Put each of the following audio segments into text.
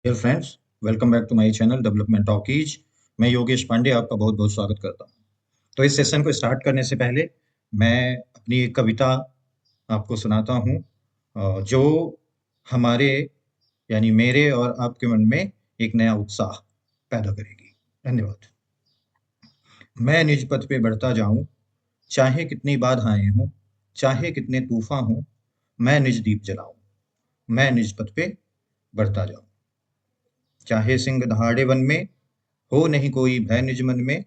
Dear friends, welcome back to my channel development talkies. मैं योगेश पांडे आपका बहुत बहुत स्वागत करता हूँ। तो इस सेशन को स्टार्ट करने से पहले मैं अपनी एक कविता आपको सुनाता हूँ, जो हमारे यानी मेरे और आपके मन में एक नया उत्साह पैदा करेगी। धन्यवाद। मैं निज पथ पे बढ़ता जाऊं, चाहे कितनी बाधाएं हों, चाहे कितने तूफान हों, मैं निज दीप जलाऊं, मैं निज पथ पे बढ़ता जाऊं। चाहे सिंह दहाड़े वन में, हो नहीं कोई भय निज मन में,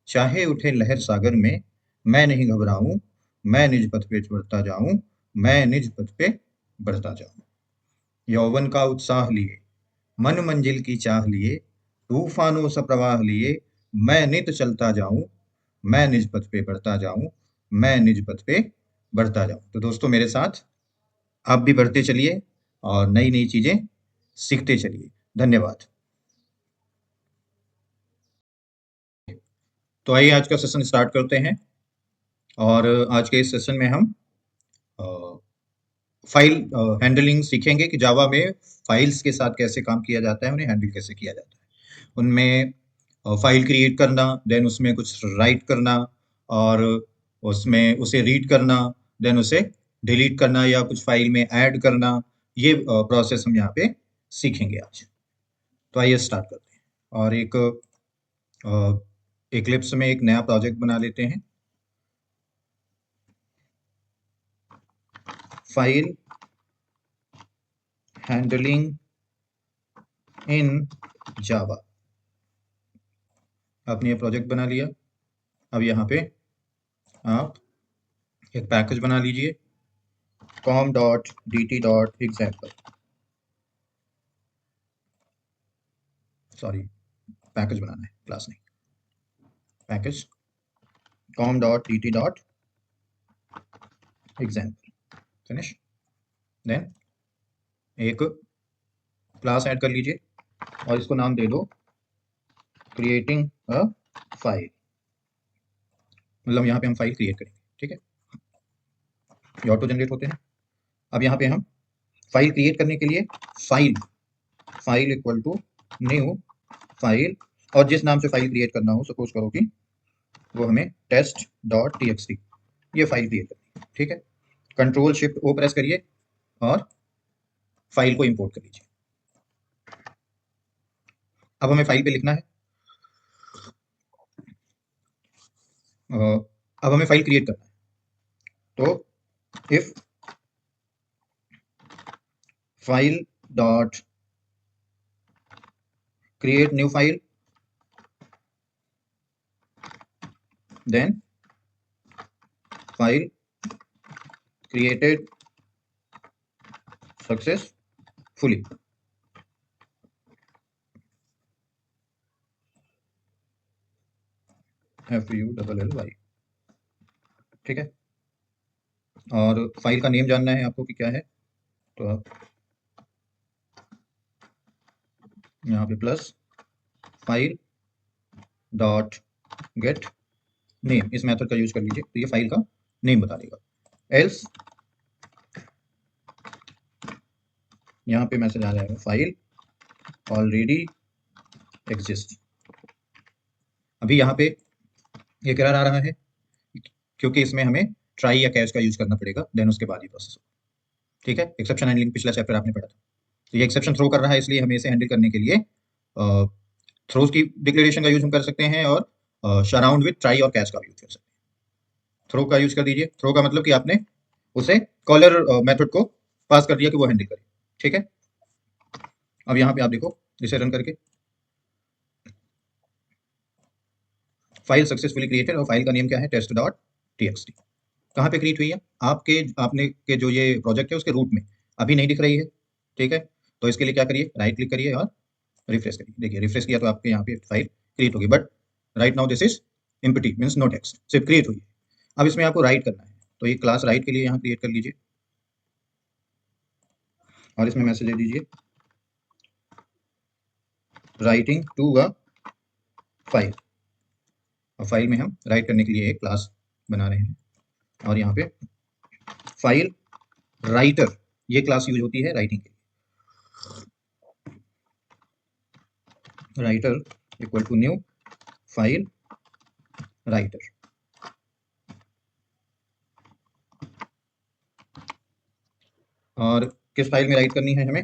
चाहे उठे लहर सागर में, मैं नहीं घबराऊं, मैं निज पथ पे बढ़ता जाऊं, मैं निज पथ पे बढ़ता जाऊं। यौवन का उत्साह लिए, मन मंजिल की चाह लिए, तूफानों सा प्रवाह लिए, मैं नित चलता जाऊं, मैं निज पथ पे बढ़ता जाऊं, मैं निज पथ पे बढ़ता जाऊं। तो दोस्तों, मेरे साथ आप भी बढ़ते चलिए और नई नई चीजें सीखते चलिए। धन्यवाद। तो आइए आज का सेशन स्टार्ट करते हैं। और आज के इस सेशन में हम फाइल हैंडलिंग सीखेंगे कि जावा में फाइल्स के साथ कैसे काम किया जाता है, उन्हें हैंडल कैसे किया जाता है। उनमें फाइल क्रिएट करना, देन उसमें कुछ राइट करना, और उसमें उसे रीड करना, देन उसे डिलीट करना या कुछ फाइल में ऐड करना। ये प्रोसेस हम यहाँ पे सीखेंगे आज। तो आइए स्टार्ट करते हैं और एक इक्लिप्स में एक नया प्रोजेक्ट बना लेते हैं। फाइल हैंडलिंग इन जावा। आपने ये प्रोजेक्ट बना लिया। अब यहाँ पे आप एक पैकेज बना लीजिए, com.dt.example। सॉरी, पैकेज बनाना है, क्लास नहीं। Package com.dt.example। फिनिश। देन एक क्लास ऐड कर लीजिए और इसको नाम दे दो क्रिएटिंग अ फाइल। मतलब यहाँ पे हम फाइल क्रिएट करेंगे, ठीक है। ये ऑटो जनरेट होते हैं। अब यहाँ पे हम फाइल क्रिएट करने के लिए file file equal to new file, और जिस नाम से फाइल क्रिएट करना हो, सपोज करो कि वो हमें test.txt ये फाइल क्रिएट करनी है, ठीक है। कंट्रोल शिफ्ट ओ प्रेस करिए और फाइल को इंपोर्ट कर लीजिए। अब हमें फाइल पे लिखना है, अब हमें फाइल क्रिएट करना है। तो if file dot create new file, then file created successfully. FULLY, ठीक है। और फाइल का नेम जानना है आपको कि क्या है, तो आप यहाँ पे plus file dot gate name, इस मेथड का यूज कर लीजिए, तो ये फाइल का नेम बता देगा। एल्स यहाँ पे मैसेज आ जाएगा फाइल ऑलरेडी एग्जिस्ट। अभी यहाँ पे ये एरर आ रहा है क्योंकि इसमें हमें ट्राई या कैच का यूज करना पड़ेगा, देन उसके बाद ही प्रोसेस होगा, ठीक है। एक्सेप्शन हैंडलिंग पिछला चैप्टर आपने पढ़ा था। तो ये एक्सेप्शन थ्रो कर रहा है, इसलिए हमें इसे हैंडल करने के लिए थ्रोज की डिक्लेरेशन का यूज हम कर सकते हैं, और सराउंड विथ ट्राई और कैच का भी यूज कर सकते हैं। थ्रो का यूज कर दीजिए। थ्रो का मतलब कि आपने उसे कॉलर मेथड को पास कर दिया कि वो हैंडल करे, ठीक है। अब यहाँ पे आप देखो, इसे रन करके फाइल सक्सेसफुली क्रिएटेड, और फाइल का नेम क्या है, test.txt। कहाँ पे क्रिएट हुई है, आपने के जो ये प्रोजेक्ट है उसके रूट में अभी नहीं दिख रही है, ठीक है। तो इसके लिए क्या करिए, राइट क्लिक करिए और रिफ्रेश करिए। देखिए रिफ्रेश किया तो आपके यहाँ पे फाइल क्रिएट होगी, but right now this is empty, means no text, सिर्फ क्रिएट हुई है। अब इसमें आपको राइट करना है, तो ये क्लास राइट के लिए यहाँ क्रिएट कर लीजिए और इसमें मैसेज दे दीजिए राइटिंग टू अ फाइल। और फाइल में हम राइट करने के लिए एक क्लास बना रहे हैं, और यहाँ पे फाइल राइटर ये क्लास यूज होती है राइटिंग के लिए। Writer equal to new file writer. और किस फाइल में राइट करनी है हमें?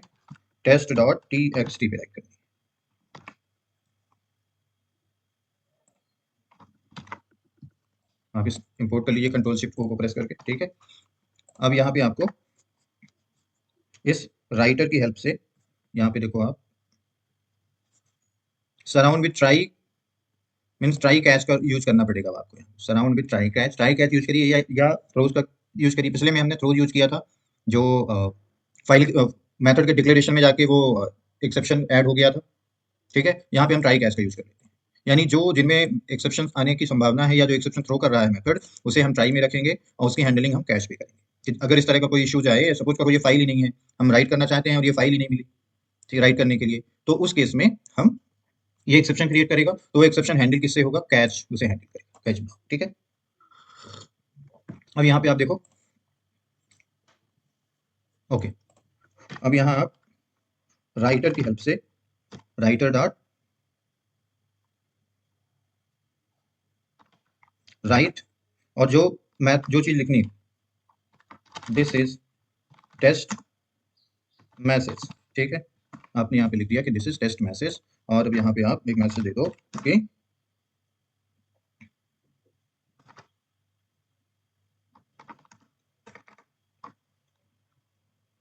Test dot T X T पे राइट करनी है। आप इस इंपोर्ट कर लीजिए कंट्रोल शिफ्ट को प्रेस करके, ठीक है। अब यहाँ पे आपको इस राइटर की हेल्प से यहाँ पे देखो आप surround with try means try catch का यूज करना पड़ेगा आपको। Surround with try catch use करिए या थ्रोज का यूज करिए। पिछले में हमने थ्रोज यूज किया था, जो फाइल मेथड के डिक्लेरेशन में जाके वो एक्सेप्शन ऐड हो गया था, ठीक है। यहाँ पे हम ट्राई कैच का यूज कर लेते हैं, यानी जो जिनमें एक्सेप्शन आने की संभावना है या जो एक्सेप्शन थ्रो कर रहा है मेथड, उसे हम ट्राई में रखेंगे और उसकी हैंडलिंग हम कैश पे करेंगे। कि अगर इस तरह का कोई इशू जाए, सपोज करो ये फाइल ही नहीं है, हम राइट करना चाहते हैं और ये फाइल ही नहीं मिली, ठीक, राइट करने के लिए, तो उस केस में हम ये एक्सेप्शन क्रिएट करेगा। तो वो एक्सेप्शन हैंडल किससे होगा? कैच उसे हैंडल करेगा, कैच ब्लॉक, ठीक है। अब यहाँ पे आप देखो, ओके, अब यहाँ आप राइटर की हेल्प से राइटर डॉट राइट, और जो मैथ जो चीज लिखनी, दिस इज टेस्ट मैसेज, ठीक है। आपने यहाँ पे लिख दिया कि दिस इज टेस्ट मैसेज, और अब यहाँ पे आप एक मैसेज दे दो कि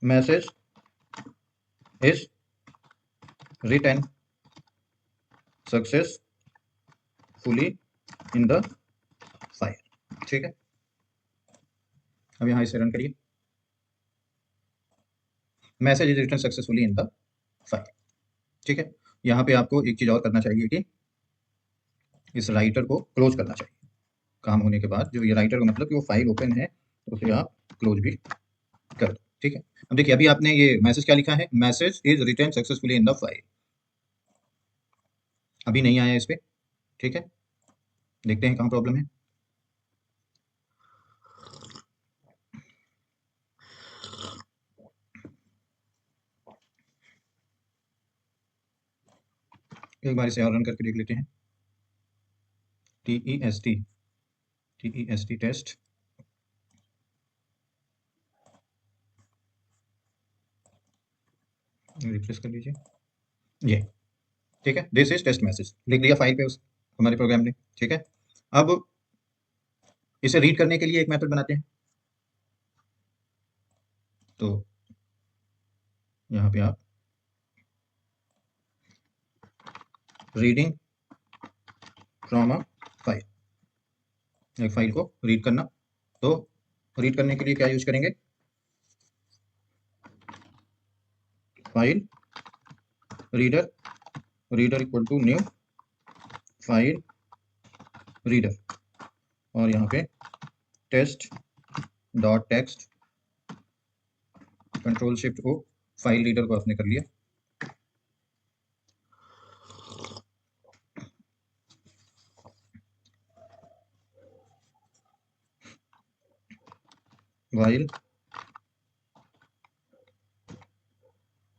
message is written successfully in the file, ठीक है। अब यहाँ इसे रन करिए, message is written successfully in the file, ठीक है। यहाँ पे आपको एक चीज और करना चाहिए कि इस राइटर को क्लोज करना चाहिए। काम होने के बाद जो ये राइटर का मतलब कि वो फाइल ओपन है, तो उसे आप क्लोज भी कर दो, ठीक है। अब देखिए, अभी आपने ये मैसेज क्या लिखा है? Message is written successfully in the file, अभी नहीं आया इस पे, ठीक है। देखते हैं कहाँ प्रॉब्लम है। एक बार इसे और रन करके देख लेते हैं। T E S T test, refresh कर लीजिए, ये, ठीक है। दिस इज टेस्ट मैसेज लिख दिया फाइल पे उस हमारे प्रोग्राम ने, ठीक है। अब इसे रीड करने के लिए एक मेथड बनाते हैं। तो यहाँ पे आप रीडिंग फ्रॉम अ फाइल, एक फाइल को रीड करना, तो रीड करने के लिए क्या यूज करेंगे? File reader, reader equal to new file reader, और यहाँ पे test dot text, control shift O, file reader को आपने कर लिया। While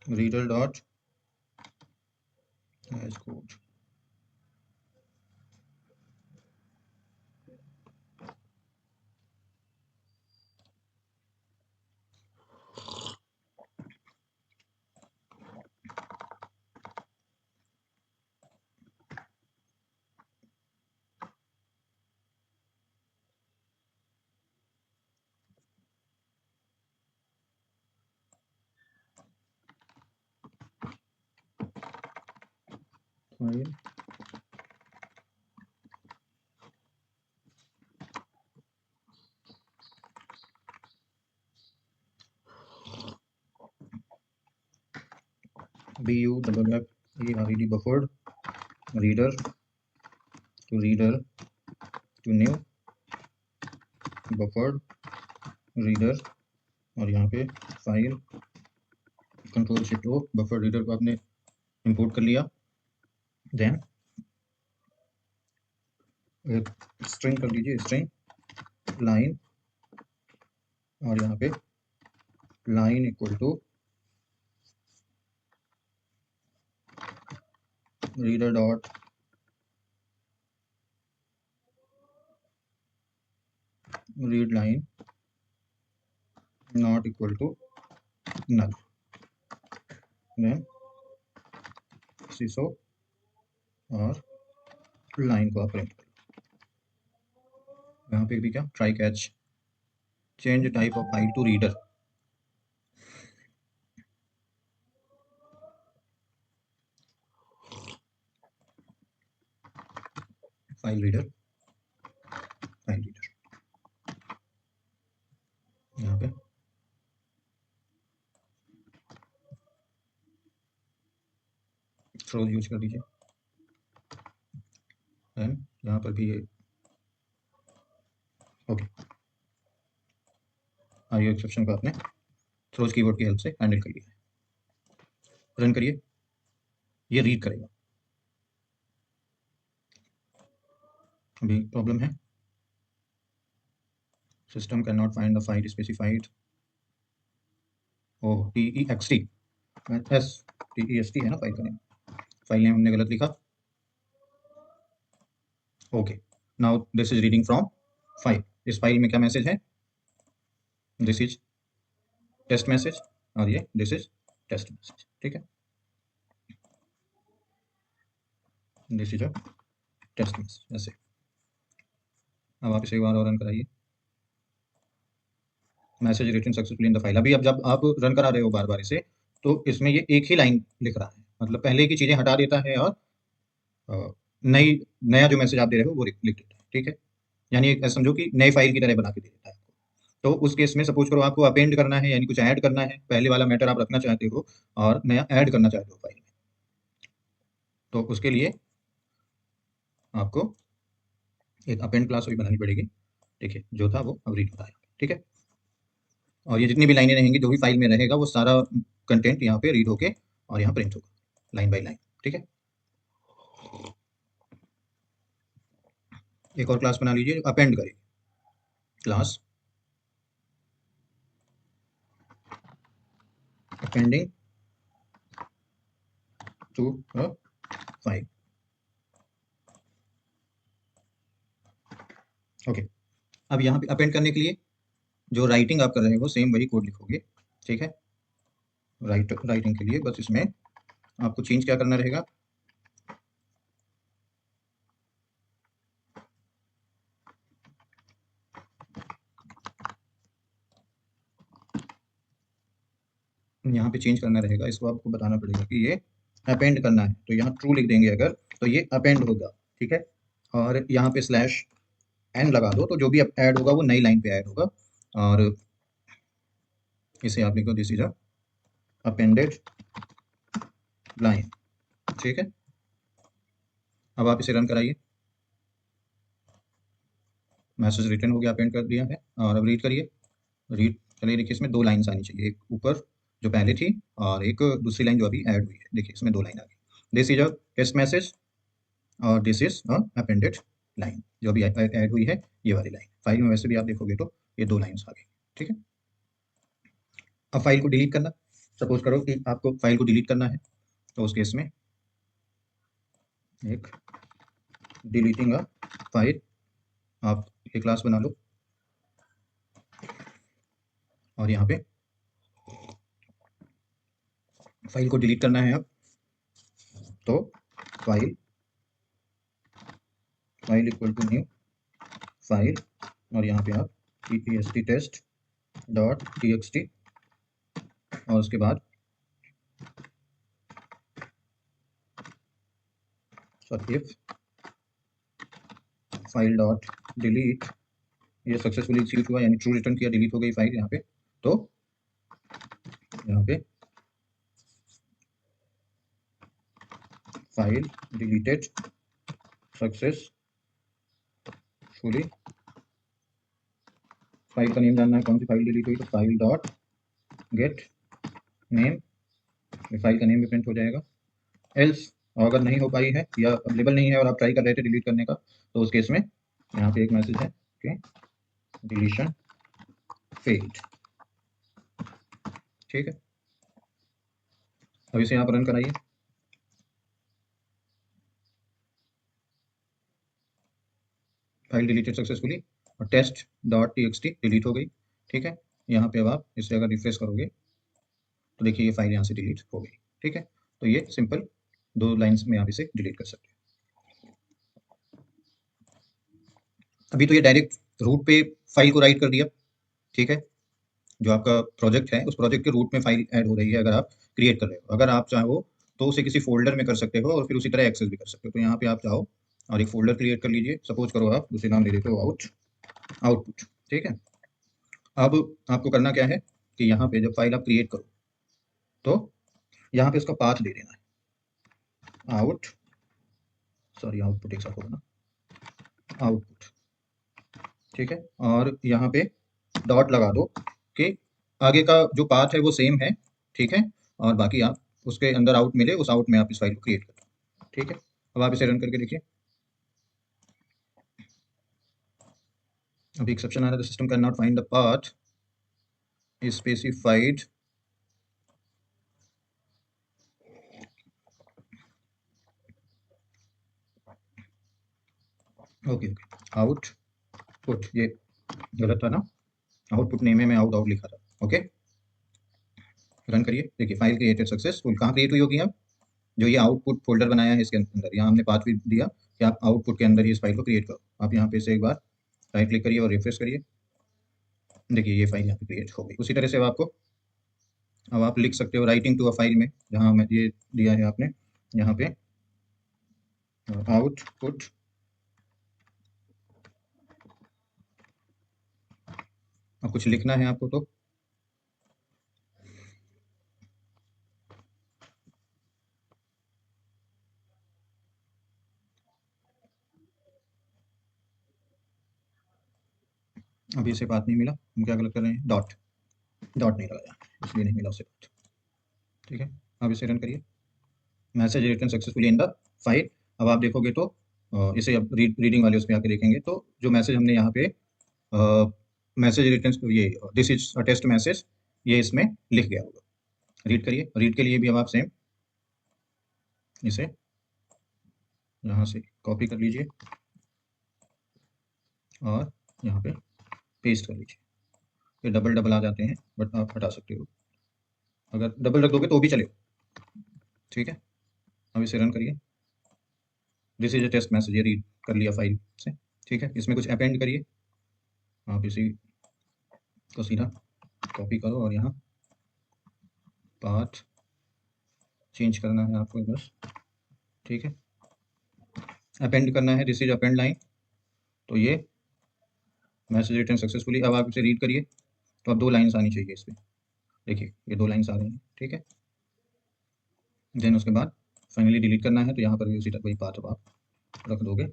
reader dot hash code, file BUFFERED buffered reader to new buffered reader, और यहाँ पे फाइल कंट्रोल शिफ्ट ओ, बफर रीडर को आपने इंपोर्ट कर लिया। देन एक स्ट्रिंग कर लीजिए, स्ट्रिंग लाइन, और यहाँ पे line equal to reader dot read line not equal to null, then syso और लाइन को आप प्रिंट करो। यहाँ पे भी क्या, try catch, change type of file to reader, file reader, file reader यहाँ पे थ्रो यूज कर दीजिए। देन यहाँ पर भी ओके, आईओ एक्सेप्शन को आपने थ्रोज कीवर्ड की हेल्प से हैंडल कर लिया है। रन करिए, ये रीड करेगा। अभी प्रॉब्लम है, system can not find the file specified, O TEXT, S TEST है ना फाइल का नेम, फाइल नेम हमने गलत लिखा। Okay, now this is reading from file. इस फाइल में क्या मैसेज है, दिस इज टेस्ट मैसेज और ये दिस इज टेस्ट मैसेज, ठीक है, this is a test message ऐसे। अब आप इसे एक बार और रन कराइए, message written successfully in the file. अभी अब जब आप रन करा रहे हो बार बार इसे, तो इसमें ये एक ही लाइन लिख रहा है, मतलब पहले की चीज़ें हटा देता है और अ, नई नया जो मैसेज आप दे रहे हो वो लिख देता है, ठीक है। यानी एक समझो कि नई फाइल की तरह बना के दे देता है आपको। तो उस केस में सपोज करो आपको अपेंड करना है, यानी कुछ ऐड करना है, पहले वाला मैटर आप रखना चाहते हो और नया ऐड करना चाहते हो फाइल में, तो उसके लिए आपको एक अपेंड क्लास भी बनानी पड़ेगी। देखिए जो था वो अब रीड हो रहा है, ठीक है। और ये जितनी भी लाइनें रहेंगी, जो भी फाइल में रहेगा, वो सारा कंटेंट यहाँ पे रीड होके और यहाँ प्रिंट होगा लाइन बाय लाइन, ठीक है। एक और क्लास बना लीजिए, अपेंड करेगी class appending to a file, okay. अब यहाँ पे अपेंड करने के लिए जो राइटिंग आप कर रहे हो सेम वही कोड लिखोगे, ठीक है। राइटिंग के लिए बस इसमें आपको चेंज क्या करना रहेगा, यहाँ पे चेंज करना रहेगा, इसको आपको बताना पड़ेगा कि ये अपेंड करना है, तो यहाँ ट्रू लिख देंगे अगर, तो ये अपेंड होगा, ठीक है। और यहाँ पे स्लैश एन लगा दो, तो जो भी ऐड होगा वो नई लाइन पे ऐड होगा, और इसे आप लिखो दिस इज अपेंडेड लाइन, ठीक है। अब आप इसे रन कराइए, मैसेज रिटर्न हो गया, अपेंड कर दिया है। और अब रीड करिए, रीड चलिए, देखिए इसमें दो लाइन्स आनी चाहिए, एक ऊपर जो पहले थी और एक दूसरी लाइन जो अभी ऐड हुई है। देखिए इसमें दो लाइन आ गई, this is a test message और this is a appended line, जो अभी ऐड हुई है ये वाली लाइन। फाइल में वैसे भी आप देखोगे तो ये दो लाइन्स आ गई, ठीक है। अब फाइल को डिलीट करना, सपोज करो कि आपको फाइल को डिलीट करना है, तो उस केस में एक डिलीटिंग अ फाइल आप एक क्लास बना लो, और यहाँ पे फाइल को डिलीट करना है अब, तो file file equal to new file, और यहाँ पे आप TXT टेस्ट डॉट TXT, और उसके बाद sorry if file dot delete, ये सक्सेसफुली एग्जीक्यूट हुआ, यानी ट्रू रिटर्न किया, डिलीट हो गई फाइल यहाँ पे, तो यहाँ पे फाइल डिलीटेड सक्सेसफुली, फाइल का नेम जानना है कौन सी फाइल डिलीट हुई, तो file dot gate name, file का नेम भी प्रिंट हो जाएगा। एल्स अगर नहीं हो पाई है या अवेलेबल नहीं है और आप ट्राई कर रहे थे डिलीट करने का, तो उस केस में यहाँ पे एक मैसेज है कि डिलीशन फेल्ड, ठीक है। अब इसे आप रन कराइए, फाइल डिलीटेड सक्सेसफुली और टेस्ट डॉट टी डिलीट हो गई। ठीक है, यहाँ पे अब आप इसे अगर रिफ्रेश करोगे तो देखिए ये फाइल यहाँ से डिलीट हो गई। ठीक है, तो ये सिंपल 2 लाइन्स में आप इसे डिलीट कर सकते हैं। अभी तो ये डायरेक्ट रूट पे फाइल को राइट कर दिया। ठीक है, जो आपका प्रोजेक्ट है उस प्रोजेक्ट के रूट में फाइल ऐड हो रही है अगर आप क्रिएट कर रहे हो। अगर आप चाहो तो उसे किसी फोल्डर में कर सकते हो और फिर उसी तरह एक्सेस भी कर सकते हो। तो यहाँ पे आप चाहो और एक फोल्डर क्रिएट कर लीजिए। सपोज करो आप उसे नाम दे देते हो आउटपुट। ठीक है, अब आपको करना क्या है कि यहाँ पे जब फाइल आप क्रिएट करो तो यहाँ पे उसका पाथ दे देना है आउटपुट एक साथ होगा ना, आउटपुट। ठीक है, और यहाँ पे डॉट लगा दो कि आगे का जो पाथ है वो सेम है। ठीक है, और बाकी आप उसके अंदर आउट मिले, उस आउट में आप इस फाइल को क्रिएट कर दो। ठीक है, अब आप इसे रन करके देखिए। अभी एक्सेप्शन आ रहा है, system can not find the path specified. Okay, output ये गलत था ना, आउटपुट नेम में मैं आउट लिखा था। ओके, रन करिए, देखिए फाइल क्रिएटेड सक्सेसफुल। कहाँ क्रिएट हुई होगी? आप जो ये आउटपुट फोल्डर बनाया है इसके अंदर, यहाँ हमने पाथ भी दिया कि आप आउटपुट के अंदर ही इस फाइल को क्रिएट करो। आप यहाँ पे से एक बार राइट क्लिक करिए और रिफ्रेश करिए। देखिए ये फाइल यहाँ पे क्रिएट हो गई। उसी तरह से अब आप लिख सकते हो राइटिंग टू अ फाइल में, जहाँ मैं ये दिया है आपने यहाँ पे आउटपुट। अब कुछ लिखना है आपको तो अभी इसे बात नहीं मिला, हम क्या गलत कर रहे हैं? डॉट नहीं लगाया इसलिए नहीं मिला उसे बात। ठीक है, अब इसे रन करिए। Message return successfully in the file. अब आप देखोगे तो इसे अब रीडिंग वाले उस पर आके देखेंगे तो जो मैसेज हमने यहाँ पे मैसेज रिटर्न, ये this is a test message, ये इसमें लिख गया होगा। रीड करिए, रीड के लिए भी अब आप सेम इसे यहाँ से कॉपी कर लीजिए और यहाँ पे पेस्ट कर लीजिए। ये डबल डबल आ जाते हैं बट आप हटा सकते हो, अगर डबल रख दोगे तो भी चलेगा। ठीक है, अब इसे रन करिए। This is a test message, ये रीड कर लिया फाइल से। ठीक है, इसमें कुछ अपेंड करिए। आप इसी को सीधा कॉपी करो और यहाँ पाथ चेंज करना है आपको बस। ठीक है, अपेंड करना है, दिस इज अपेंड लाइन। तो ये मैसेज रिटर्न सक्सेसफुली। अब आप इसे रीड करिए तो अब 2 लाइन्स आनी चाहिए इसमें। देखिए ये 2 लाइन्स आ रही हैं। ठीक है, देन उसके बाद फाइनली डिलीट करना है तो यहाँ पर भी उसी तरह वही पाथ अब आप रख दोगे।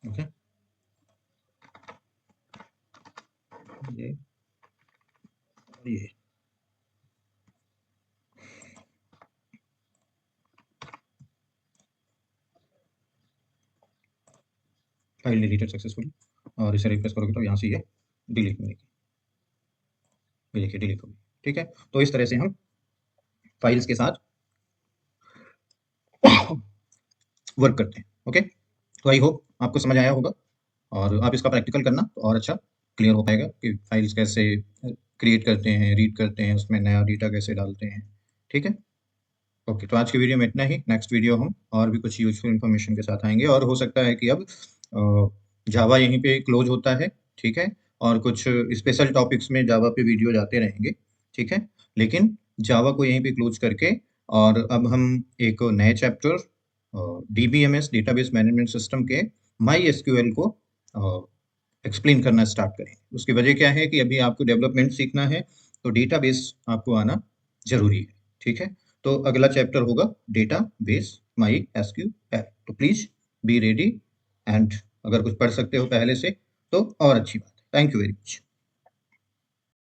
ओके, ये फाइल डिलीटेड सक्सेसफुली और इसे रिफ्रेश करोगे तो यहाँ से ये डिलीट मिलेगी। ये देखिए डिलीट होगी। ठीक है, तो इस तरह से हम फाइल्स के साथ वर्क करते हैं। ओके, तो आई होप आपको समझ आया होगा और आप इसका प्रैक्टिकल करना तो और अच्छा क्लियर हो पाएगा कि फाइल्स कैसे क्रिएट करते हैं, रीड करते हैं, उसमें नया डेटा कैसे डालते हैं। ठीक है, ओके, तो आज की वीडियो में इतना ही। नेक्स्ट वीडियो हम और भी कुछ यूजफुल इन्फॉर्मेशन के साथ आएंगे और हो सकता है कि अब जावा यहीं पे क्लोज होता है। ठीक है, और कुछ स्पेशल टॉपिक्स में जावा पे वीडियो जाते रहेंगे। ठीक है, लेकिन जावा को यहीं पे क्लोज करके और अब हम एक नए chapter DBMS database management system के माई एसक्यूएल को एक्सप्लेन करना स्टार्ट करें। उसकी वजह क्या है कि अभी आपको डेवलपमेंट सीखना है तो डेटाबेस आपको आना जरूरी है। ठीक है, तो अगला चैप्टर होगा डेटाबेस माई एसक्यूएल। तो प्लीज बी रेडी एंड अगर कुछ पढ़ सकते हो पहले से तो और अच्छी बात है। Thank you very much.